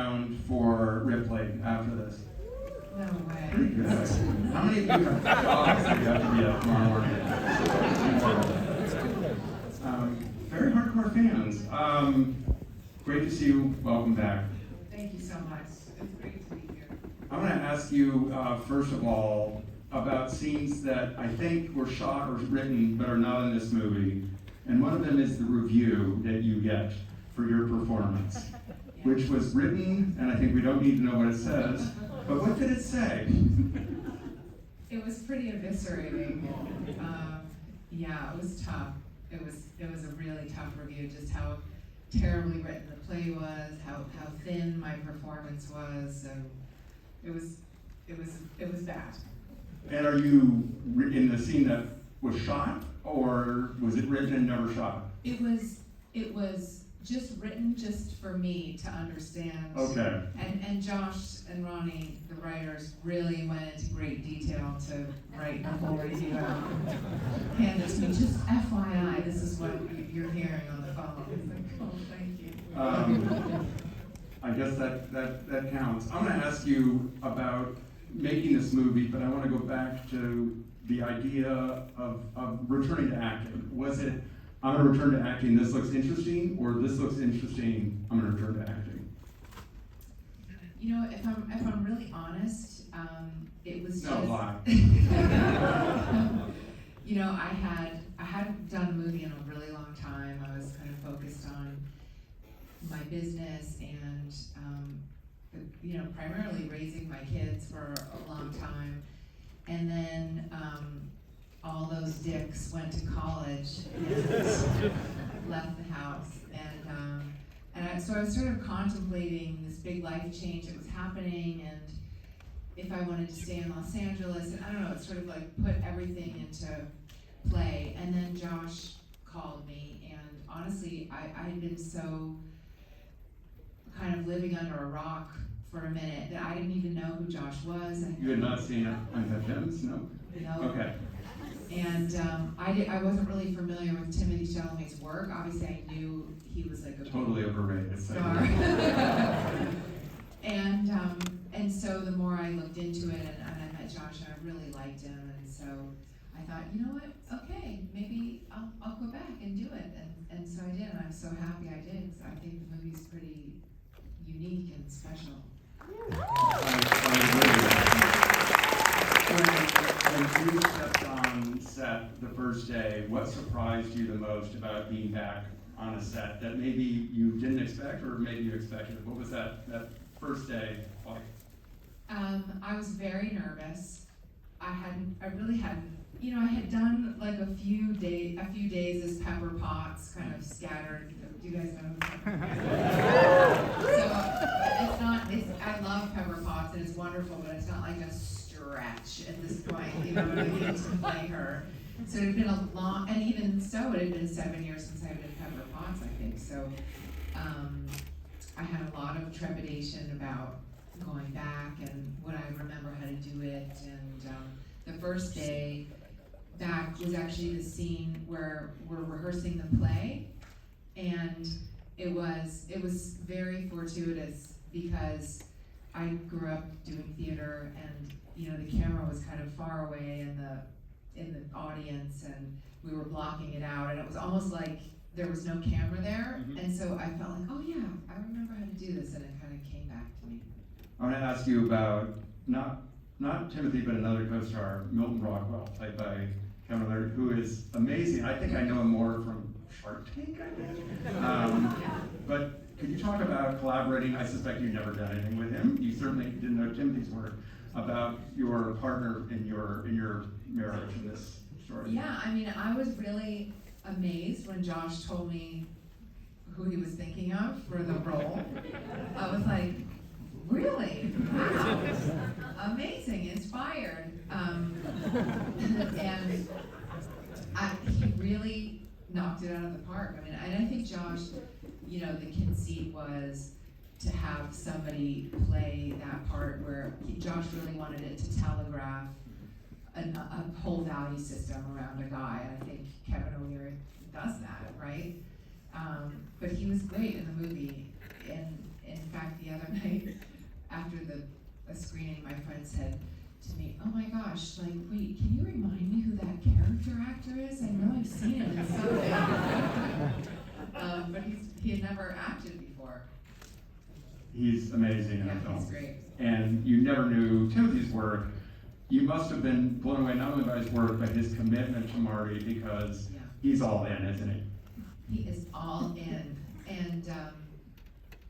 around for Ripley after this? No way. Pretty good. How many of you have dogs that you have to be at tomorrow morning? Very hardcore fans. Great to see you. Welcome back. Thank you so much. It's great to be here. I want to ask you, first of all, about scenes that I think were shot or written but are not in this movie. And one of them is the review that you get for your performance, which was written, and I think we don't need to know what it says, but what did it say? It was pretty eviscerating. Yeah, it was tough. It was a really tough review, just how terribly written the play was, how thin my performance was, and it was bad. And are you in the scene that was shot, or was it written and never shot? It was just written just for me to understand. Okay. And Josh and Ronnie, the writers, really went into great detail to write the whole review out. And it's just FYI, this is what you're hearing on the phone. It's like, oh, thank you. I guess that counts. I'm going to ask you about making this movie, but I want to go back to the idea of returning to acting. Was it, I'm going to return to acting, this looks interesting, or this looks interesting, I'm going to return to acting? You know, if I'm really honest, it was just. No, lie. You know, I hadn't done a movie in a really long time. I was kind of focused on my business and, you know, primarily raising my kids for a long time. And then all those dicks went to college and left the house. So I was sort of contemplating this big life change that was happening, and if I wanted to stay in Los Angeles, and I don't know, it sort of like put everything into play. And then Josh called me, and honestly, I had been so kind of living under a rock for a minute that I didn't even know who Josh was. You had not seen Uncut Gems, no? No. Okay. And I wasn't really familiar with Timothée Chalamet's work. Obviously, I knew he was like a totally overrated star. And so the more I looked into it, and I met Josh, and I really liked him, and so I thought, you know what? Okay, maybe I'll go back and do it, and so I did, and I'm so happy I did, because I think the movie's pretty unique and special. When you stepped on set the first day, what surprised you the most about being back on a set that maybe you didn't expect, or maybe you expected? What was that first day like? I was very nervous. I really hadn't, you know, I had done like a few days as Pepper Potts, kind of scattered. Do you guys know who Pepper Potts is? So I love Pepper Potts, and it's wonderful, but it's not like a stretch at this point, you know what I mean, to play her. So it had been a long, and even so, it had been 7 years since I had been Pepper Potts, I think. So I had a lot of trepidation about going back and would I remember how to do it. And the first day back was actually the scene where we're rehearsing the play, and it was very fortuitous because I grew up doing theater, and you know the camera was kind of far away in the audience, and we were blocking it out, and it was almost like there was no camera there. Mm-hmm. And so I felt like, oh yeah, I remember how to do this, and it kind of came back to me. I want to ask you about not Timothy, but another co-star, Milton Rockwell, played by Kevin Leonard, who is amazing. I think I know him more from Shark Tank, I think. But could you talk about collaborating? I suspect you've never done anything with him. You certainly didn't know Timothy's work. About your partner in your marriage in this story. Yeah, I mean, I was really amazed when Josh told me who he was thinking of for the role. I was like, really? Wow, amazing, inspired. And he really knocked it out of the park. I mean, and I think Josh, you know, the conceit was to have somebody play that part where Josh really wanted it to telegraph a whole value system around a guy, and I think Kevin O'Leary does that, right? But he was great in the movie. And in fact, the other night after a screening, my friend said to me, "Oh my gosh, like, wait, can you remind me who that character actor is? I know I've seen him in something." But he had never acted before. He's amazing in Yeah, the film. he's great. And you never knew Timothy's work. You must have been blown away not only by his work, but his commitment to Marty, because Yeah. he's all in, isn't he? He is all in.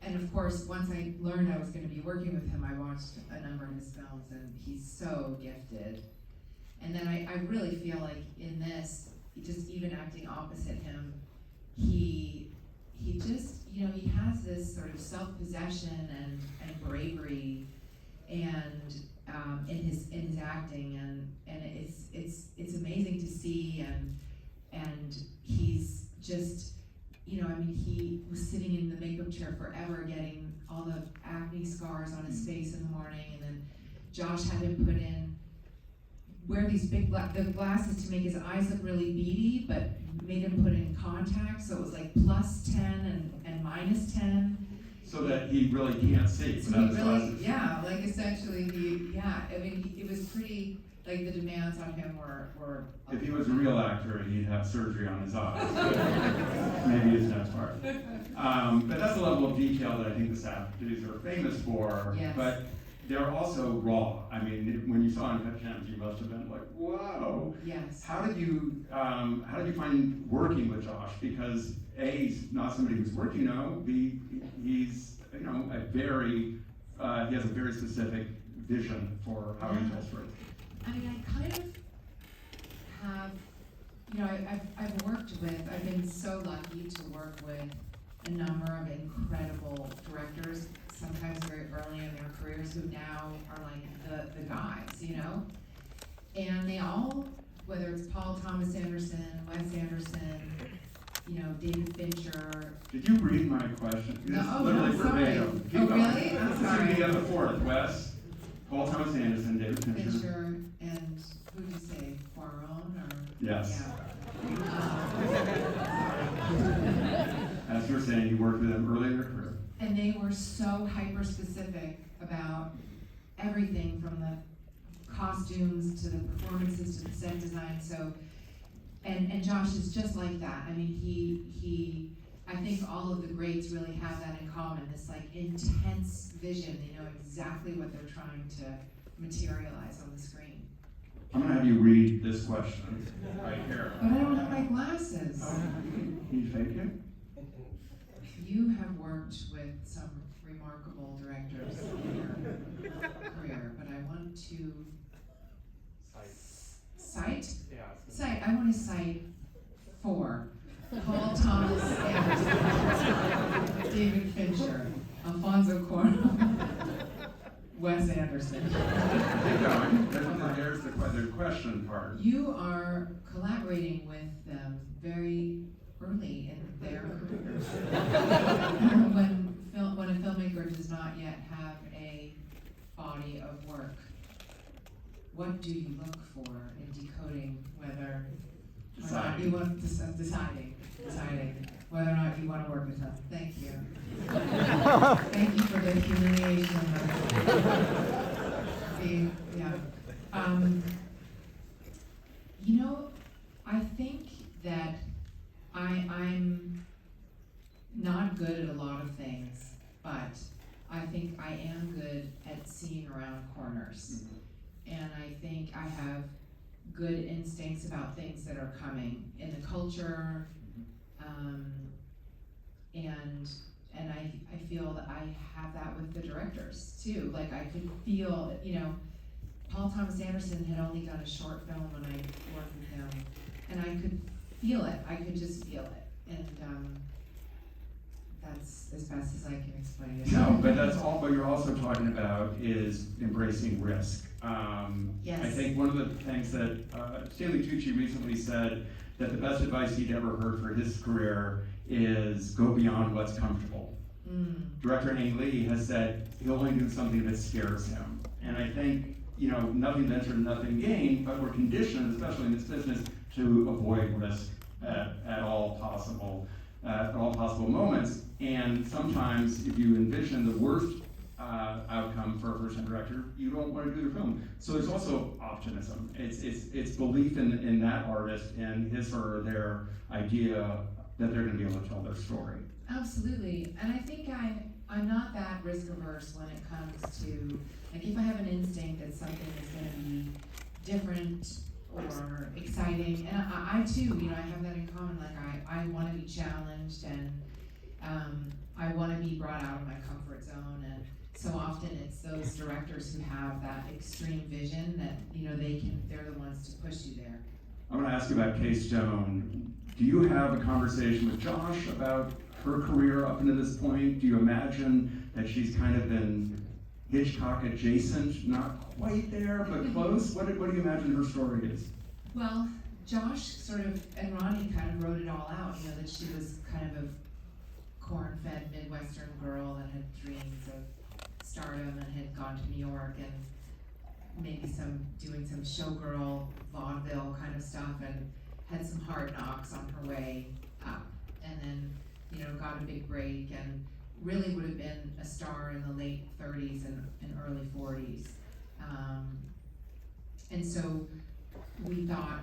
And of course, once I learned I was going to be working with him, I watched a number of his films, and he's so gifted. And then I really feel like in this, just even acting opposite him, he just, you know, he has this sort of self-possession and bravery, and in his acting, and it's amazing to see, and he's just, you know, I mean, he was sitting in the makeup chair forever, getting all the acne scars on his face in the morning, and then Josh had him wear these big the glasses to make his eyes look really beady, but made him put in contacts, so it was like +10 and -10. So that he really can't see So without his he really, glasses. yeah, like essentially I mean, it was pretty, like the demands on him were. If he was a real actor, he'd have surgery on his eyes. Maybe his next part. But that's a level of detail that I think the Safdies are famous for. Yes. But they're also raw. I mean, when you saw Uncut Gems, you must have been like, "Whoa!" Yes. How did you find working with Josh? Because A, he's not somebody who's worked, you know. B, he's, you know, he has a very specific vision for how he tells stories. I mean, I kind of have, you know, I've been so lucky to work with a number of incredible directors, sometimes very early in their careers, who now are like the guys, you know? And they all, whether it's Paul Thomas Anderson, Wes Anderson, you know, David Fincher. Did you read my question? No, It's oh, literally no, sorry. verbatim. Keep Oh, going. really? I'm sorry. This would be the fourth. Wes, Paul Thomas Anderson, David Fincher. Fincher, and who did you say, Quaron, or? Yes. Yeah. As you were saying, you worked with them early in their career. And they were so hyper-specific about everything, from the costumes to the performances to the set design. So, and Josh is just like that. I mean, I think all of the greats really have that in common. This like intense vision. They know exactly what they're trying to materialize on the screen. I'm gonna have you read this question right here. But I don't have my glasses. Oh, can you fake it? You have worked with some remarkable directors in your career, but I want to cite. I want to cite 4: Paul Thomas Anderson, David Fincher, Alfonso Cuarón, Wes Anderson. Keep going. There's the question part. You are collaborating with them very early in their careers. When a filmmaker does not yet have a body of work, what do you look for in decoding whether or not you want deciding whether or not you want to work with them? Thank you. Thank you for the humiliation. You know, I think that I'm not good at a lot of things, but I think I am good at seeing around corners. And I think I have good instincts about things that are coming in the culture, and I feel that I have that with the directors too. Like I could feel, you know, Paul Thomas Anderson had only done a short film when I worked with him, and I could feel it. I could just feel it, and that's as best as I can explain it. No, but that's all. What you're also talking about is embracing risk. Yes. I think one of the things that Stanley Tucci recently said, that the best advice he'd ever heard for his career is go beyond what's comfortable. Director Ang Lee has said he'll only do something that scares him. And I think, you know, nothing ventured, nothing gained, but we're conditioned, especially in this business, to avoid risk at all possible moments. And sometimes if you envision the worst outcome for a first-time director, you don't want to do their film. So there's also optimism. It's belief in that artist and his or their idea that they're going to be able to tell their story. Absolutely, and I think I'm not that risk averse when it comes to, like, if I have an instinct that something is going to be different or exciting, and I too, I have that in common. Like I want to be challenged, and I want to be brought out of my comfort zone. And so often it's those directors who have that extreme vision that they're the ones to push you there. I'm going to ask you about Kay Stone. Do you have a conversation with Josh about her career up until this point? Do you imagine that she's kind of been Hitchcock adjacent, not quite there, but close? What do you imagine her story is? Well, Josh sort of, and Ronnie kind of wrote it all out, that she was kind of a corn-fed Midwestern girl that had dreams of stardom and had gone to New York and maybe doing some showgirl vaudeville kind of stuff, and had some hard knocks on her way up, and then got a big break and really would have been a star in the late 30s and early 40s. And so we thought,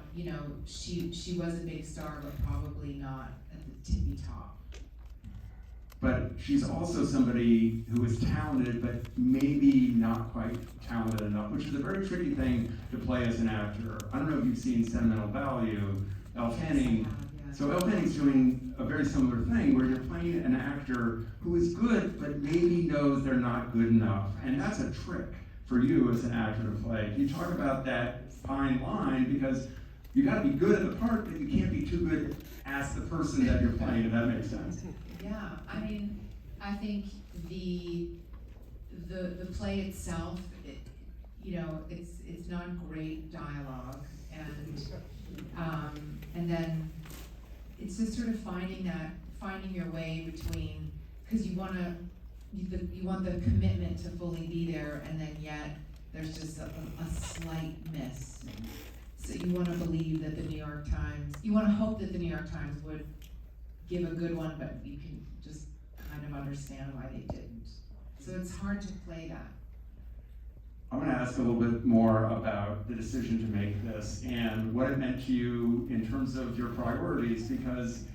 she was a big star, but probably not at the tippy top. But she's also somebody who is talented, but maybe not quite talented enough, which is a very tricky thing to play as an actor. I don't know if you've seen Sentimental Value, Elle Fanning. So Elle Fanning's doing a very similar thing where you're playing an actor who is good, but maybe knows they're not good enough. And that's a trick for you as an actor to play. Can you talk about that fine line? Because you gotta be good at the part, but you can't be too good as the person that you're playing, if that makes sense. Yeah, I think the play itself, it's not great dialogue, and then it's just sort of finding your way between, because you want the commitment to fully be there, and then yet there's just a slight miss. So you want to believe that the New York Times, you want to hope that the New York Times would give a good one, but you can just kind of understand why they didn't. So it's hard to play that. I'm going to ask a little bit more about the decision to make this and what it meant to you in terms of your priorities, because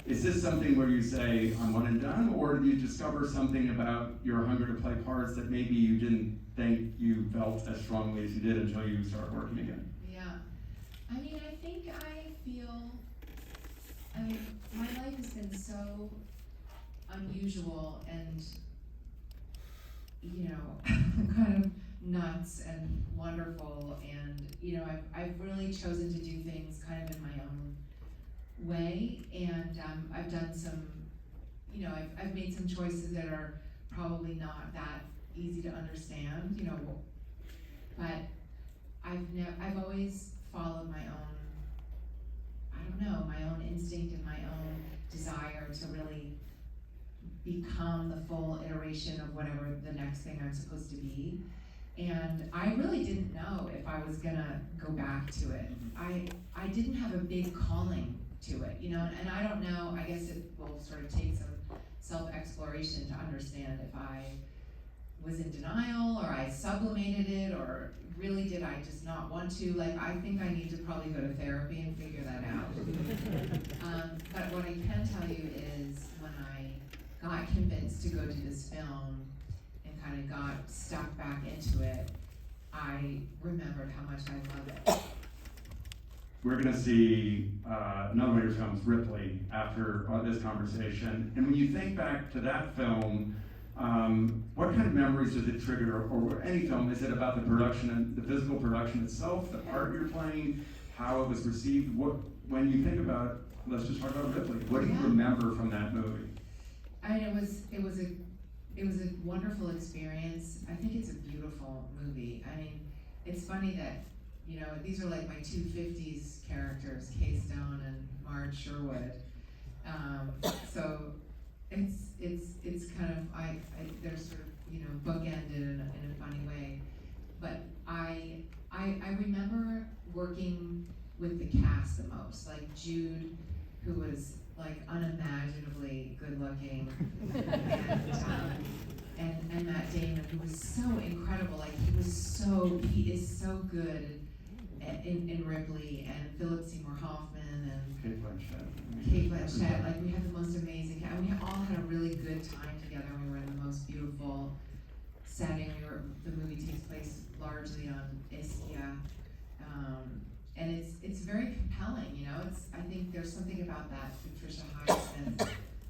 is this something where you say, I'm one and done, or do you discover something about your hunger to play parts that maybe you didn't think you felt as strongly as you did until you start working again? Yeah. I think my life has been so unusual and, kind of nuts and wonderful, and I've really chosen to do things kind of in my own way, and I've done some, I've made some choices that are probably not that easy to understand, but I've always followed my own, my own instinct and my own desire to really become the full iteration of whatever the next thing I'm supposed to be. And I really didn't know if I was gonna go back to it. I didn't have a big calling to it, and I don't know, I guess it will sort of take some self-exploration to understand if I was in denial or I sublimated it, or really did I just not want to. I think I need to probably go to therapy and figure that out. But what I can tell you is when I got convinced to go to this film and kind of got stuck back into it, I remembered how much I love it. We're going to see another one of your films, Ripley, after this conversation. And when you think back to that film, what kind of memories does it trigger, or any film? Is it about the production and the physical production itself, the part you're playing, how it was received? When you think about, let's just talk about Ripley, what do you remember from that movie? It was a wonderful experience. I think it's a beautiful movie. It's funny that, these are like my two 50s characters, Kay Stone and Marge Sherwood. So it's kind of, they're sort of, bookended in a funny way. But I remember working with the cast the most, like Jude, who was like unimaginably good looking, and Matt Damon, who incredible. Like he is so good in Ripley, and Philip Seymour Hoffman and Kate Blanchett. Like we had the most amazing, and we all had a really good time together. We were in the most beautiful setting. The movie takes place largely on Ischia, and it's very compelling. You know, I think there's something about that Patricia Highsmith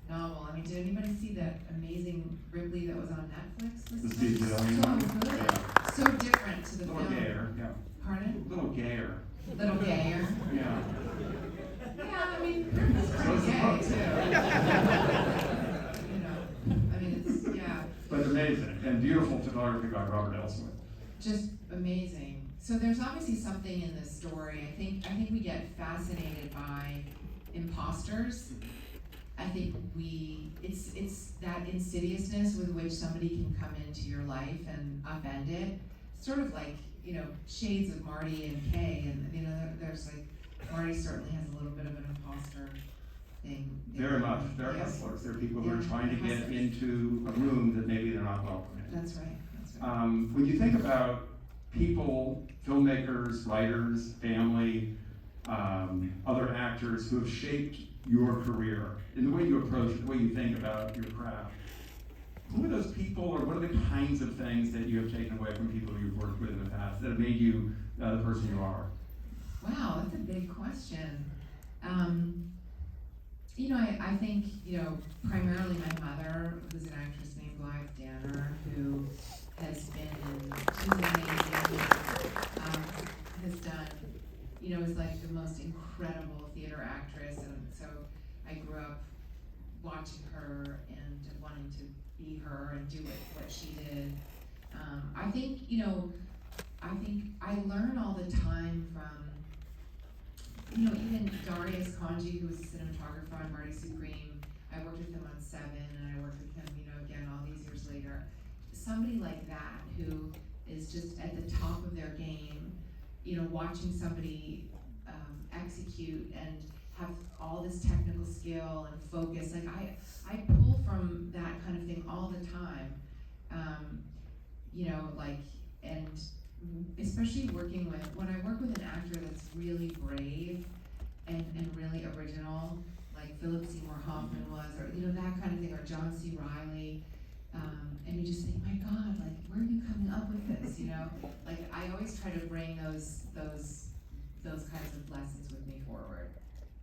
novel. I mean, did anybody see that amazing Ripley that was on Netflix? The Steve Zalian so one? good, Yeah. so different to the A little film. gayer, yeah. Pardon? A little gayer. Little gayer. Yeah. Yeah, I mean, Ripley's pretty gay too. You know, I mean, it's But amazing, and beautiful photography by Robert Elswit. just amazing. So there's obviously something in this story. I think we get fascinated by imposters. I think it's that insidiousness with which somebody can come into your life and upend it. Sort of like, you know, shades of Marty and Kay, and you know, there's like, Marty certainly has a little bit of an imposter thing. Very much. They're Yes. hustlers. They're people who are Yeah, trying to get hustlers. into a room that maybe they're not welcome in. That's right, that's right. When you think about people, filmmakers, writers, family, other actors who have shaped your career, in the way you approach it, the way you think about your craft, who are those people, or what are the kinds of things that you have taken away from people you've worked with in the past that have made you the person you are? Wow, that's a big question. You know, I think, you know, primarily my mother, who's an actress named Blythe Danner, who has been, she's amazing, has done, you know, is like the most incredible theater actress, and so I grew up watching her and wanting to be her and do what she did. I think, you know, I learn all the time from, you know, even Darius Kanji, who was a cinematographer on Marty Supreme. I worked with him on Seven, and I worked with him, you know, again all these years later. Somebody like that who is just at the top of their game, you know, watching somebody execute and have all this technical skill and focus. Like I pull from that kind of thing all the time. You know, like, and especially working with, when I work with an actor that's really brave and really original, like Philip Seymour Hoffman was, or, you know, that kind of thing, or John C. Reilly, and you just think, my God, like, where are you coming up with this, you know? Like, I always try to bring those kinds of lessons with me forward.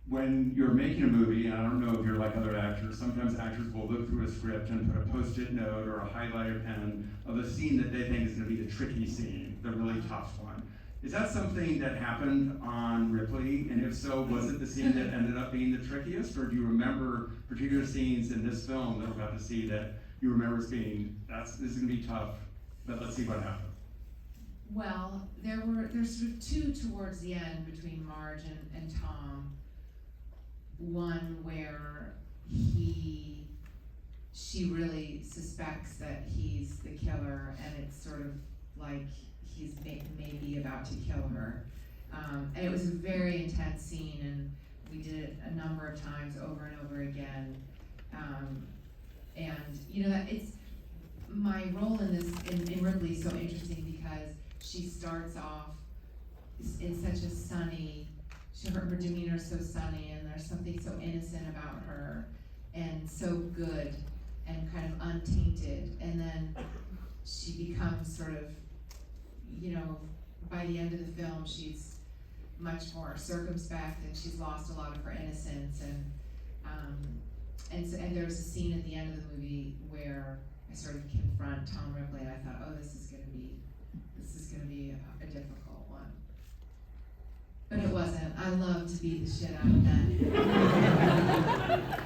When you're making a movie, and I don't know if you're like other actors, sometimes actors will look through a script and put a post-it note or a highlighter pen of a scene that they think is going to be the tricky scene, the really tough one. Is that something that happened on Ripley? And if so, was it the scene that ended up being the trickiest? Or do you remember particular scenes in this film that we're about to see that you remember as being, this is going to be tough, but let's see what happens? Well, there's sort of two towards the end between Marge and Tom. One where she really suspects that he's the killer, and it's sort of like he's maybe about to kill her. And it was a very intense scene, and we did it a number of times over and over again. And you know, that it's my role in this in Ripley is so interesting because she starts off in such a sunny, her demeanor is so sunny, and there's something so innocent about her, and so good, and kind of untainted, and then she becomes sort of, you know, by the end of the film, she's much more circumspect, and she's lost a lot of her innocence, and there's a scene at the end of the movie where I sort of confront Tom Ripley, and I thought, oh, this is gonna be a difficult one. But it wasn't. I love to beat the shit out of that.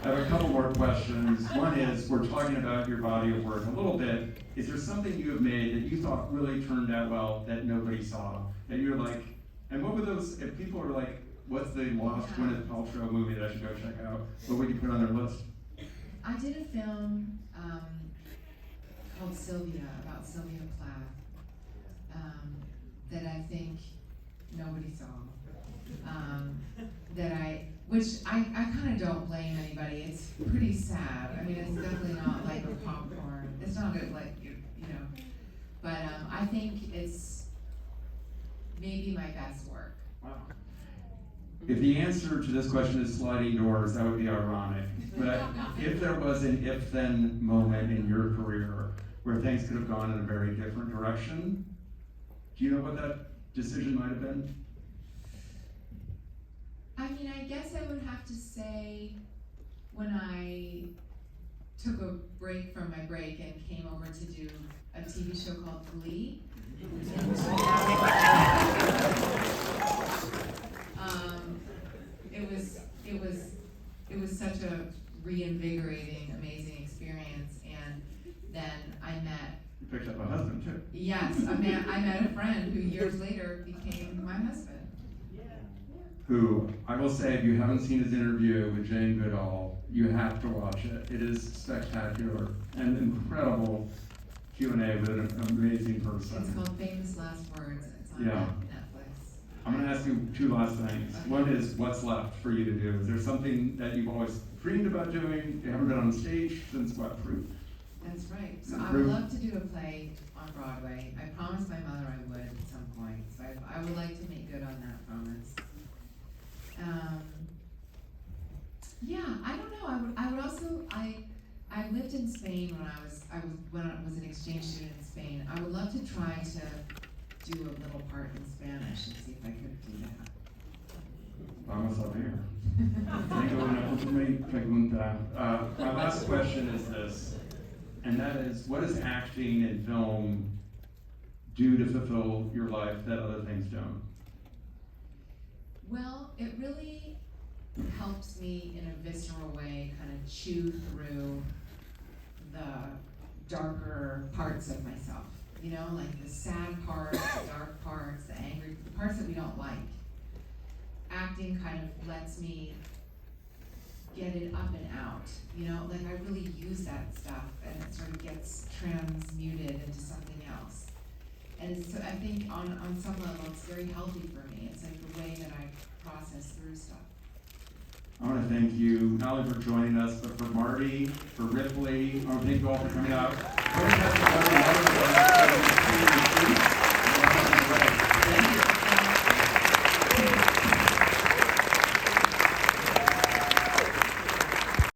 I have a couple more questions. One is, we're talking about your body of work a little bit. Is there something you have made that you thought really turned out well that nobody saw? That you're like, and what were those, if people are like, what's the lost Gwyneth Paltrow movie that I should go check out? What would you put on their list? I did a film called Sylvia, about Sylvia Plath, that I think nobody saw. Which I kind of don't blame anybody. It's pretty sad. I mean, it's definitely not like a popcorn. It's not like, you know. But I think it's maybe my best work. Wow. If the answer to this question is sliding doors, that would be ironic. But if there was an if-then moment in your career where things could have gone in a very different direction, do you know what that decision might have been? I mean, I guess I would have to say when I took a break from my break and came over to do a TV show called Glee. It was such a reinvigorating, amazing experience, and then I met. You picked up a husband too. Yes, I met a friend who years later became my husband. Who, I will say, if you haven't seen his interview with Jane Goodall, you have to watch it. It is spectacular and incredible Q&A with an amazing person. It's called Famous Last Words. It's on Netflix. I'm going to ask you two last things. Okay. One is, what's left for you to do? Is there something that you've always dreamed about doing? You haven't been on stage since what, Proof? That's right. So I would love to do a play on Broadway. I promised my mother I would at some point. So I would like to make good on that promise. Yeah, I don't know. I would also, I lived in Spain when I was an exchange student in Spain. I would love to try to do a little part in Spanish and see if I could do that. Vamos a ver. Tengo una última pregunta. My last question is this, and that is, what does acting in film do to fulfill your life that other things don't? Well, it really helps me in a visceral way kind of chew through the darker parts of myself. You know, like the sad parts, the dark parts, the angry, the parts that we don't like. Acting kind of lets me get it up and out. You know, like I really use that stuff and it sort of gets transmuted into something else. And so I think on some level it's very healthy for me. It's like the way that I process through stuff. I want to thank you not only for joining us, but for Marty, for Ripley. I want to thank you all for coming out. Thank you.